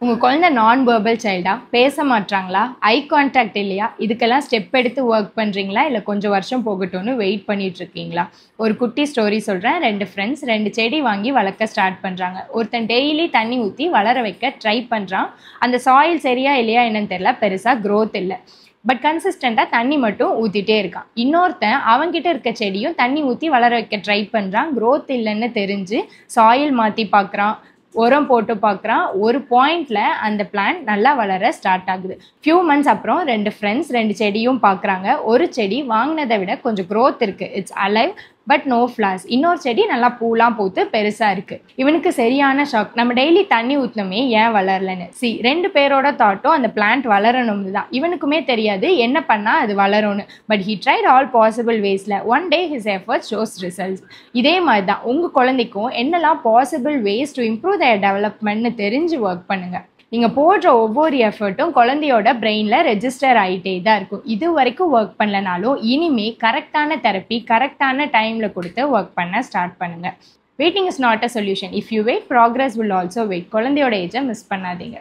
உங்கள் குழந்தை நான் வெர்பல் சைல்டா? பேச மாட்றாங்களா? ஐ கான்டாக்ட் இல்லையா? இதுக்கெல்லாம் ஸ்டெப் எடுத்து ஒர்க் பண்ணுறீங்களா, இல்லை கொஞ்சம் வருஷம் போகட்டும்னு வெயிட் பண்ணிகிட்ருக்கீங்களா? ஒரு குட்டி ஸ்டோரி சொல்கிறேன். 2 ஃப்ரெண்ட்ஸ் 2 செடி வாங்கி வளர்க்க ஸ்டார்ட் பண்ணுறாங்க. ஒருத்தன் டெய்லி தண்ணி ஊற்றி வளர வைக்க ட்ரை பண்ணுறான். அந்த சாயில் சரியா இல்லையா என்னன்னு தெரியல, பெருசாக க்ரோத் இல்லை. பட் கன்சிஸ்டண்ட்டாக தண்ணி மட்டும் ஊற்றிட்டே இருக்கான். இன்னொருத்தன் அவன்கிட்ட இருக்க செடியும் தண்ணி ஊற்றி வளர வைக்க ட்ரை பண்ணுறான். க்ரோத் இல்லைன்னு தெரிஞ்சு சாயில் மாற்றி பார்க்குறான், உரம் போட்டு பார்க்குறான். ஒரு பாயிண்டில் அந்த பிளான்ட் நல்லா வளர ஸ்டார்ட் ஆகுது. ஃபியூ மந்த்ஸ் அப்புறம் 2 ஃப்ரெண்ட்ஸ் 2 செடியும் பார்க்குறாங்க. ஒரு செடி வாங்கினதை விட கொஞ்சம் க்ரோத் இருக்குது, it's alive but no flowers. இன்னொரு செடி நல்லா பூலாம் பூத்து பெருசாக இருக்குது. இவனுக்கு சரியான ஷாக், நம்ம டெய்லி தண்ணி ஊற்றினோமே ஏன் வளரலன்னு. 2 பேரோட தாட்டும் அந்த பிளான்ட் வளரணும்னு தான். இவனுக்குமே தெரியாது என்ன பண்ணால் அது வளரும்னு. But he tried all possible வேஸில். One day his effort shows results. இதே மாதிரி தான் உங்கள் குழந்தைக்கும் என்னெல்லாம் possible ways to improve their டெவலப்மெண்ட்னு தெரிஞ்சு ஒர்க் பண்ணுங்கள். நீங்கள் போடுற ஒவ்வொரு எஃபர்ட்டும் குழந்தையோட பிரெயினில் ரெஜிஸ்டர் ஆகிட்டே தான் இருக்கும். இது வரைக்கும் ஒர்க் பண்ணலனாலும் இனிமேல் கரெக்டான தெரப்பி கரெக்டான டைமில் கொடுத்து ஒர்க் பண்ண ஸ்டார்ட் பண்ணுங்கள். Waiting is not a solution. If you wait, progress will also wait. குழந்தையோட ஏஜை மிஸ் பண்ணாதீங்க.